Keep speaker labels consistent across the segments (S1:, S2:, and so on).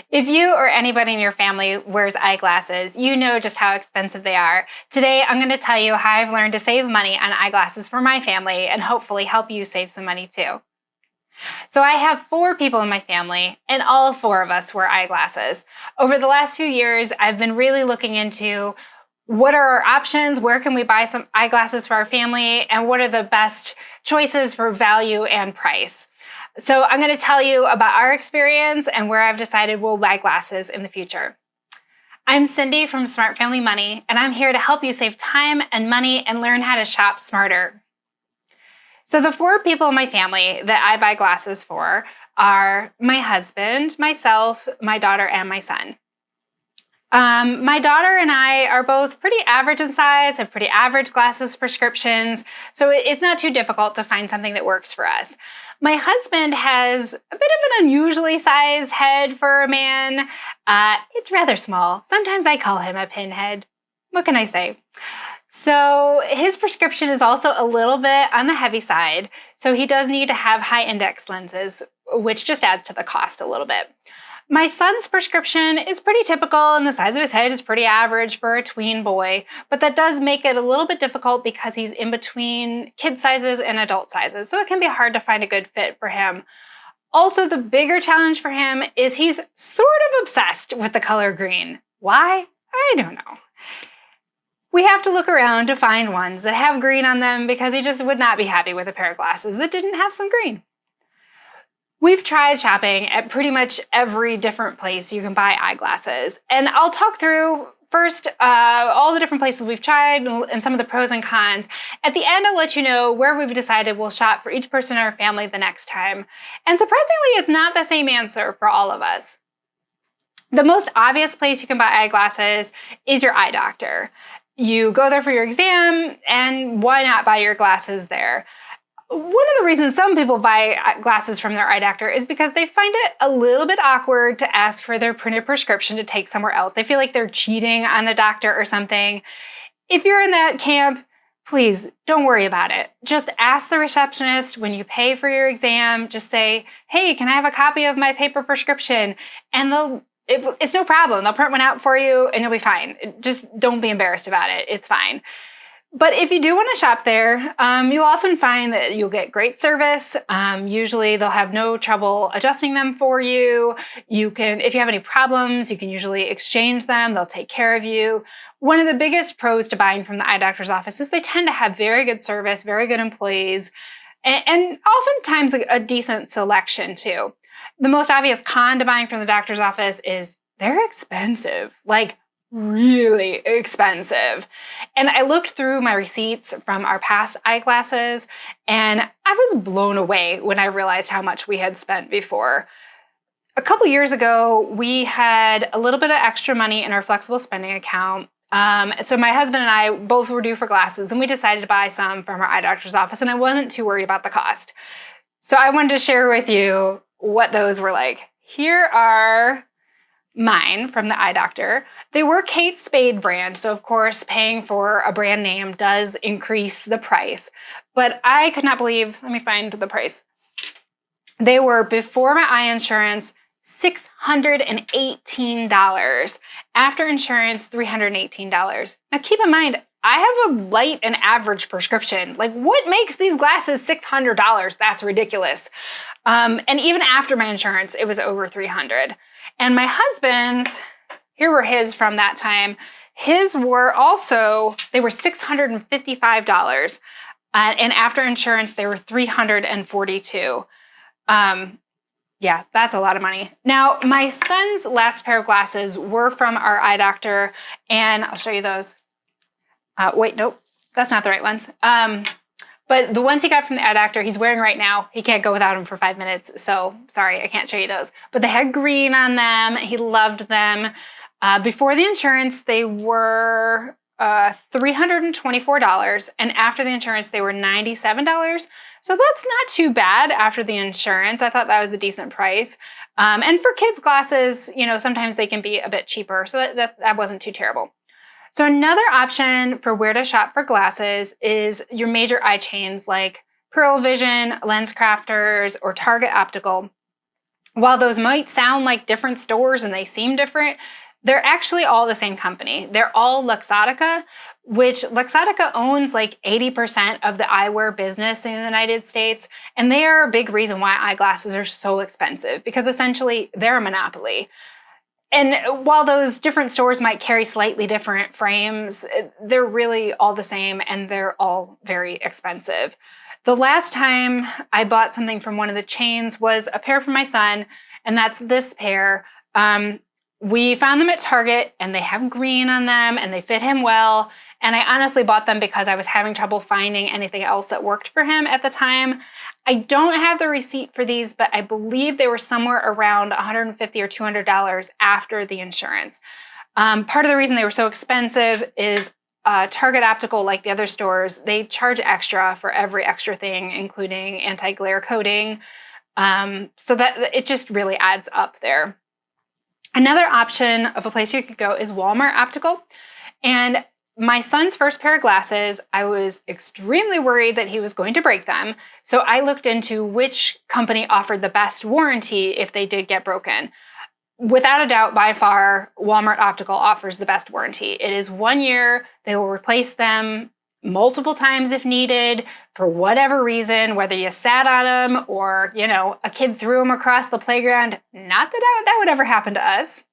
S1: If you or anybody in your family wears eyeglasses, you know just how expensive they are. Today, I'm going to tell you how I've learned to save money on eyeglasses for my family and hopefully help you save some money too. So I have 4 people in my family, and all 4 of us wear eyeglasses. Over the last few years, I've been really looking into what are our options, where can we buy some eyeglasses for our family, and what are the best choices for value and price. So I'm going to tell you about our experience and where I've decided we'll buy glasses in the future. I'm Cindy from Smart Family Money, and I'm here to help you save time and money and learn how to shop smarter. So the 4 people in my family that I buy glasses for are my husband, myself, my daughter, and my son. My daughter and I are both pretty average in size, have pretty average glasses prescriptions, so it's not too difficult to find something that works for us. My husband has a bit of an unusually sized head for a man. It's rather small. Sometimes I call him a pinhead. What can I say? So his prescription is also a little bit on the heavy side, so he does need to have high index lenses, which just adds to the cost a little bit. My son's prescription is pretty typical and the size of his head is pretty average for a tween boy, but that does make it a little bit difficult because he's in between kid sizes and adult sizes, so it can be hard to find a good fit for him. Also, the bigger challenge for him is he's sort of obsessed with the color green. Why? I don't know. We have to look around to find ones that have green on them because he just would not be happy with a pair of glasses that didn't have some green. We've tried shopping at pretty much every different place you can buy eyeglasses, and I'll talk through first all the different places we've tried and some of the pros and cons. At the end, I'll let you know where we've decided we'll shop for each person in our family the next time. And surprisingly, it's not the same answer for all of us. The most obvious place you can buy eyeglasses is your eye doctor. You go there for your exam, and why not buy your glasses there? One of the reasons some people buy glasses from their eye doctor is because they find it a little bit awkward to ask for their printed prescription to take somewhere else. They feel like they're cheating on the doctor or something. If you're in that camp, please don't worry about it. Just ask the receptionist when you pay for your exam. Just say, hey, can I have a copy of my paper prescription? And it's no problem. They'll print one out for you and you'll be fine. Just don't be embarrassed about it. It's fine. But if you do want to shop there, you'll often find that you'll get great service. Usually they'll have no trouble adjusting them for you. If you have any problems, you can usually exchange them. They'll take care of you. One of the biggest pros to buying from the eye doctor's office is they tend to have very good service, very good employees, and oftentimes a decent selection too. The most obvious con to buying from the doctor's office is they're expensive. Like, really expensive. And I looked through my receipts from our past eyeglasses, and I was blown away when I realized how much we had spent before. A couple years ago, we had a little bit of extra money in our flexible spending account. And so my husband and I both were due for glasses, and we decided to buy some from our eye doctor's office, and I wasn't too worried about the cost. So I wanted to share with you what those were like. Here are mine from the eye doctor. They were Kate Spade brand, so of course paying for a brand name does increase the price. But I could not believe, let me find the price. They were, before my eye insurance, $618. After insurance, $318. Now keep in mind, I have a light and average prescription. Like, what makes these glasses $600? That's ridiculous. And even after my insurance, it was over $300. And my husband's, here were his from that time. His were also, they were $655. And after insurance, they were $342. Yeah, that's a lot of money. Now, my son's last pair of glasses were from our eye doctor, and I'll show you those. Wait, nope, that's not the right ones. But the ones he got from the eye doctor, he's wearing right now. He can't go without them for 5 minutes, so sorry, I can't show you those. But they had green on them. He loved them. Before the insurance, they were $324, and after the insurance, they were $97. So that's not too bad after the insurance. I thought that was a decent price. And for kids' glasses, sometimes they can be a bit cheaper, so that wasn't too terrible. So another option for where to shop for glasses is your major eye chains like Pearle Vision, Lens Crafters, or Target Optical. While those might sound like different stores and they seem different, they're actually all the same company. They're all Luxottica, which Luxottica owns like 80% of the eyewear business in the United States. And they are a big reason why eyeglasses are so expensive, because essentially they're a monopoly. And while those different stores might carry slightly different frames, they're really all the same and they're all very expensive. The last time I bought something from one of the chains was a pair for my son, and that's this pair. We found them at Target, and they have green on them, and they fit him well. And I honestly bought them because I was having trouble finding anything else that worked for him at the time. I don't have the receipt for these, but I believe they were somewhere around $150 or $200 after the insurance. Part of the reason they were so expensive is Target Optical, like the other stores, they charge extra for every extra thing, including anti-glare coating. So that it just really adds up there. Another option of a place you could go is Walmart Optical. And my son's first pair of glasses, I was extremely worried that he was going to break them. So I looked into which company offered the best warranty if they did get broken. Without a doubt, by far, Walmart Optical offers the best warranty. It is 1 year. They will replace them multiple times if needed for whatever reason, whether you sat on them or, a kid threw them across the playground. Not that that would ever happen to us.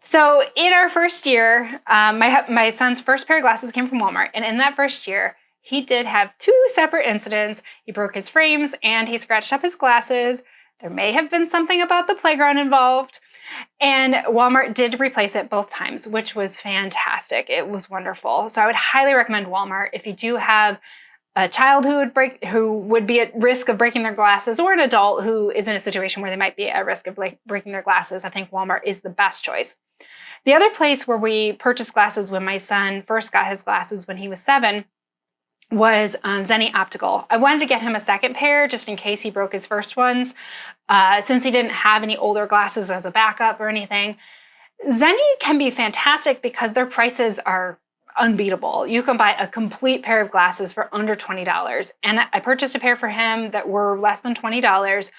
S1: So in our first year, my son's first pair of glasses came from Walmart. And in that first year, he did have 2 separate incidents. He broke his frames and he scratched up his glasses. There may have been something about the playground involved. And Walmart did replace it both times, which was fantastic. It was wonderful. So I would highly recommend Walmart if you do have a child who would be at risk of breaking their glasses, or an adult who is in a situation where they might be at risk of breaking their glasses. I think Walmart is the best choice. The other place where we purchased glasses when my son first got his glasses when he was 7 was Zenni Optical. I wanted to get him a second pair just in case he broke his first ones, since he didn't have any older glasses as a backup or anything. Zenni can be fantastic because their prices are unbeatable. You can buy a complete pair of glasses for under $20. And I purchased a pair for him that were less than $20.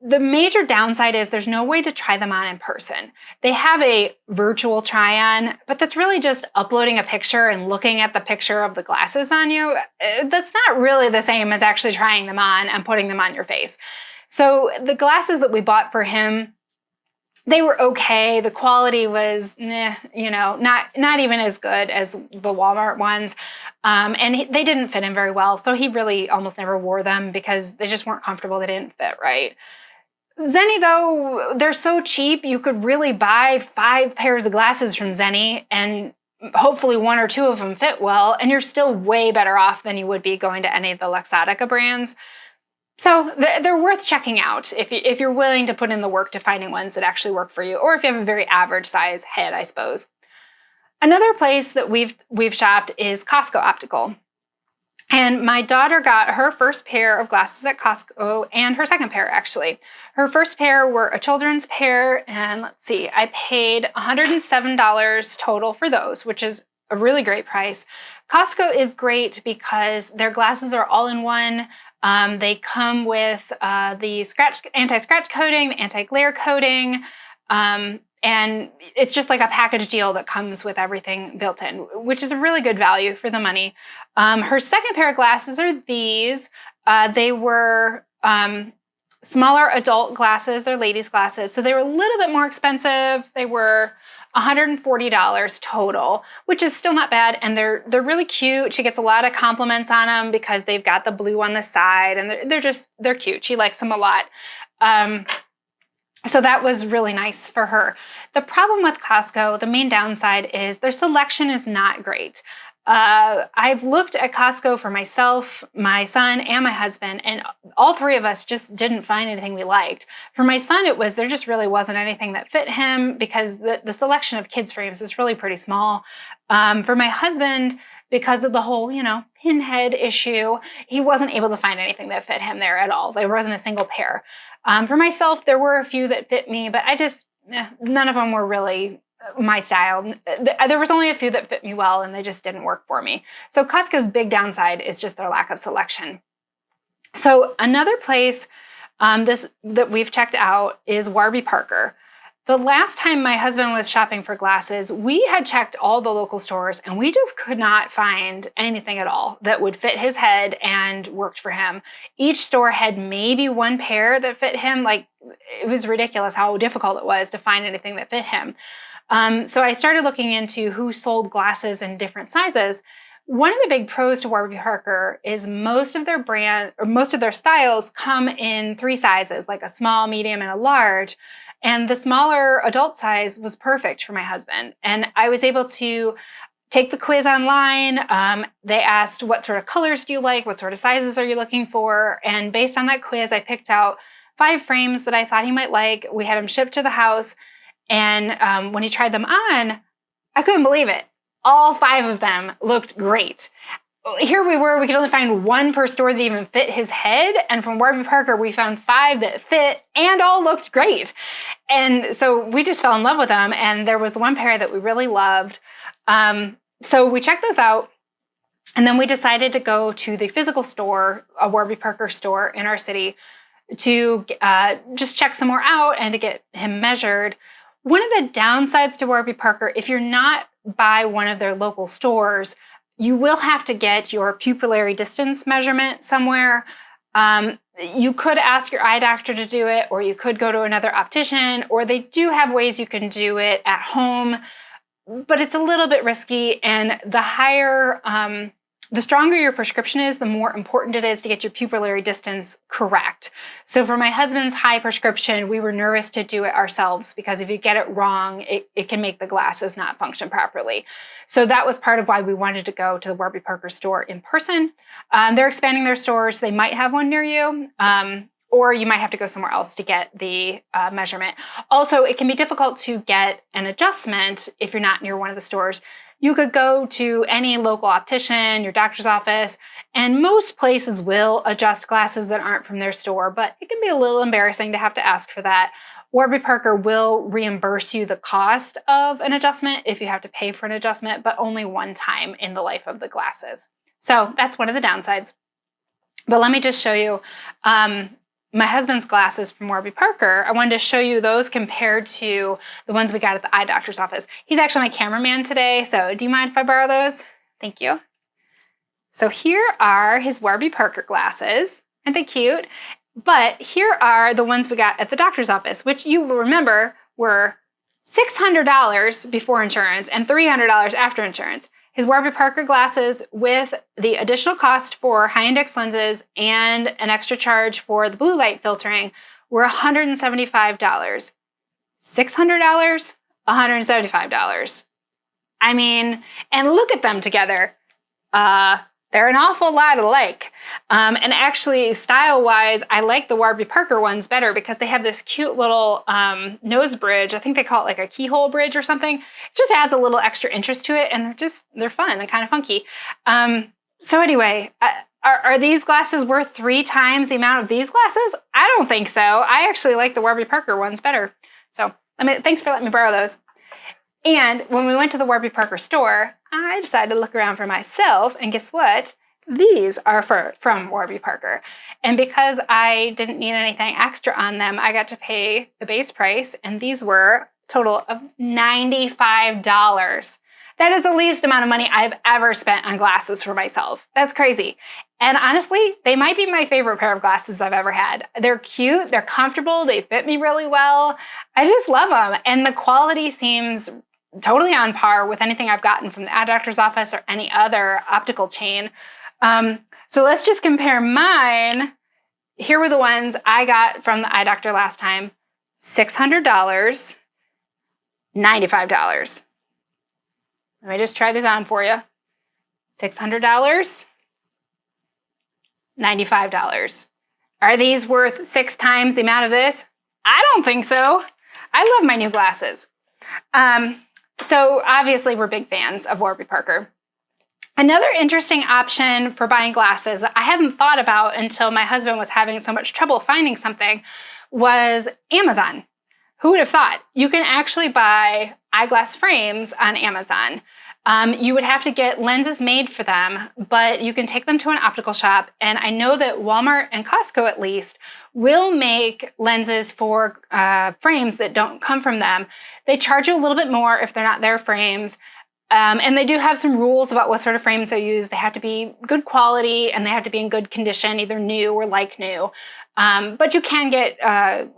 S1: The major downside is there's no way to try them on in person. They have a virtual try-on, but that's really just uploading a picture and looking at the picture of the glasses on you. That's not really the same as actually trying them on and putting them on your face. So the glasses that we bought for him, they were okay. The quality was, not even as good as the Walmart ones. And they didn't fit him very well. So he really almost never wore them because they just weren't comfortable. They didn't fit right. Zenni, though, they're so cheap, you could really buy 5 pairs of glasses from Zenni and hopefully 1 or 2 of them fit well, and you're still way better off than you would be going to any of the Luxottica brands. So they're worth checking out if you're willing to put in the work to finding ones that actually work for you, or if you have a very average size head, I suppose. Another place that we've shopped is Costco Optical. And my daughter got her first pair of glasses at Costco, and her second pair, actually. Her first pair were a children's pair, and let's see, I paid $107 total for those, which is a really great price. Costco is great because their glasses are all in one. They come with the anti-scratch coating, the anti-glare coating, and it's just like a package deal that comes with everything built in, which is a really good value for the money. Her second pair of glasses are these. They were smaller adult glasses. They're ladies' glasses. So they were a little bit more expensive. They were $140 total, which is still not bad. And they're really cute. She gets a lot of compliments on them because they've got the blue on the side, and they're cute. She likes them a lot. So that was really nice for her. The problem with Costco, the main downside is their selection is not great. I've looked at Costco for myself, my son, and my husband, and all 3 of us just didn't find anything we liked. For my son, there just really wasn't anything that fit him because the selection of kids' frames is really pretty small. For my husband, because of the whole, pinhead issue, he wasn't able to find anything that fit him there at all. There wasn't a single pair. For myself, there were a few that fit me, but none of them were really my style. There was only a few that fit me well, and they just didn't work for me. So Costco's big downside is just their lack of selection. So another place This that we've checked out is Warby Parker. The last time my husband was shopping for glasses, we had checked all the local stores and we just could not find anything at all that would fit his head and worked for him. Each store had maybe one pair that fit him. Like, it was ridiculous how difficult it was to find anything that fit him. So I started looking into who sold glasses in different sizes. One of the big pros to Warby Parker is most of their styles come in 3 sizes, like a small, medium, and a large. And the smaller adult size was perfect for my husband. And I was able to take the quiz online. They asked, what sort of colors do you like? What sort of sizes are you looking for? And based on that quiz, I picked out 5 frames that I thought he might like. We had them shipped to the house. And when he tried them on, I couldn't believe it. All 5 of them looked great. Here we were, we could only find 1 per store that even fit his head. And from Warby Parker, we found 5 that fit and all looked great. And so we just fell in love with them. And there was the one pair that we really loved. So we checked those out. And then we decided to go to the physical store, a Warby Parker store in our city, to just check some more out and to get him measured. One of the downsides to Warby Parker, if you're not by one of their local stores, you will have to get your pupillary distance measurement somewhere. You could ask your eye doctor to do it, or you could go to another optician, or they do have ways you can do it at home, but it's a little bit risky. And the stronger your prescription is, the more important it is to get your pupillary distance correct. So for my husband's high prescription, we were nervous to do it ourselves because if you get it wrong, it can make the glasses not function properly. So that was part of why we wanted to go to the Warby Parker store in person. They're expanding their stores. They might have one near you, or you might have to go somewhere else to get the measurement. Also, it can be difficult to get an adjustment if you're not near one of the stores. You could go to any local optician, your doctor's office, and most places will adjust glasses that aren't from their store, but it can be a little embarrassing to have to ask for that. Warby Parker will reimburse you the cost of an adjustment if you have to pay for an adjustment, but only one time in the life of the glasses. So that's one of the downsides. But let me just show you my husband's glasses from Warby Parker. I wanted to show you those compared to the ones we got at the eye doctor's office. He's actually my cameraman today, so do you mind if I borrow those? Thank you. So here are his Warby Parker glasses. Aren't they cute? But here are the ones we got at the doctor's office, which you will remember were $600 before insurance and $300 after insurance. His Warby Parker glasses with the additional cost for high-index lenses and an extra charge for the blue light filtering were $175. $600, $175. I mean, and look at them together. They're an awful lot alike. And actually, style-wise, I like the Warby Parker ones better because they have this cute little nose bridge. I think they call it like a keyhole bridge or something. It just adds a little extra interest to it, and they're fun and kind of funky. So anyway, are these glasses worth 3 times the amount of these glasses? I don't think so. I actually like the Warby Parker ones better. So thanks for letting me borrow those. And when we went to the Warby Parker store, I decided to look around for myself, and guess what? These are from Warby Parker. And because I didn't need anything extra on them, I got to pay the base price, and these were a total of $95. That is the least amount of money I've ever spent on glasses for myself. That's crazy. And honestly, they might be my favorite pair of glasses I've ever had. They're cute, they're comfortable, they fit me really well. I just love them. And the quality seems totally on par with anything I've gotten from the eye doctor's office or any other optical chain. So let's just compare mine. Here were the ones I got from the eye doctor last time. $600, $95. Let me just try this on for you. $600, $95. Are these worth 6 times the amount of this? I don't think so. I love my new glasses. So obviously we're big fans of Warby Parker. Another interesting option for buying glasses I hadn't thought about until my husband was having so much trouble finding something was Amazon. Who would have thought? You can actually buy eyeglass frames on Amazon. You would have to get lenses made for them, but you can take them to an optical shop. And I know that Walmart and Costco, at least, will make lenses for frames that don't come from them. They charge you a little bit more if they're not their frames. And they do have some rules about what sort of frames they use. They have to be good quality and they have to be in good condition, either new or like new. But you can get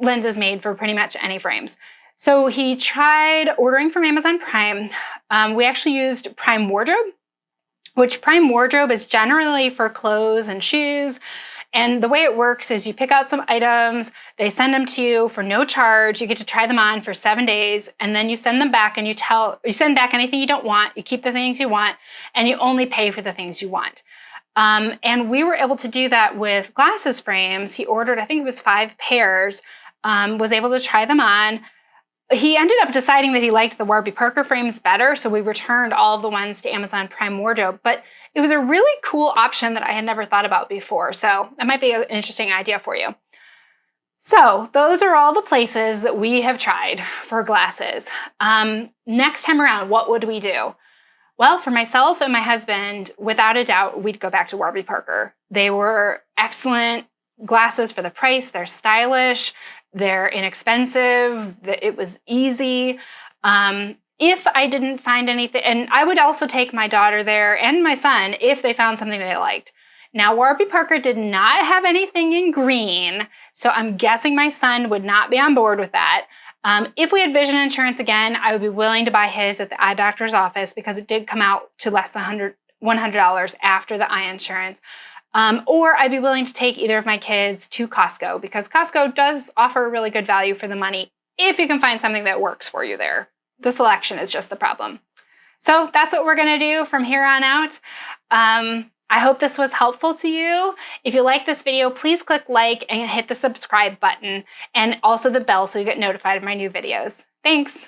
S1: lenses made for pretty much any frames. So he tried ordering from Amazon Prime. We actually used Prime Wardrobe, which Prime Wardrobe is generally for clothes and shoes. And the way it works is you pick out some items, they send them to you for no charge. You get to try them on for 7 days, and then you send them back and you send back anything you don't want, you keep the things you want, and you only pay for the things you want. And we were able to do that with glasses frames. He ordered, I think it was 5 pairs, was able to try them on. He ended up deciding that he liked the Warby Parker frames better, so we returned all of the ones to Amazon Prime Wardrobe. But it was a really cool option that I had never thought about before, so that might be an interesting idea for you. So those are all the places that we have tried for glasses. Next time around, what would we do? Well, for myself and my husband, without a doubt, we'd go back to Warby Parker. They were excellent glasses for the price. They're stylish. They're inexpensive. It was easy. If I didn't find anything, and I would also take my daughter there and my son if they found something they liked. Now, Warby Parker did not have anything in green, so I'm guessing my son would not be on board with that. If we had vision insurance again, I would be willing to buy his at the eye doctor's office because it did come out to less than $100 after the eye insurance. Or I'd be willing to take either of my kids to Costco because Costco does offer a really good value for the money if you can find something that works for you there. The selection is just the problem. So that's what we're going to do from here on out. I hope this was helpful to you. If you like this video, please click like and hit the subscribe button and also the bell so you get notified of my new videos. Thanks.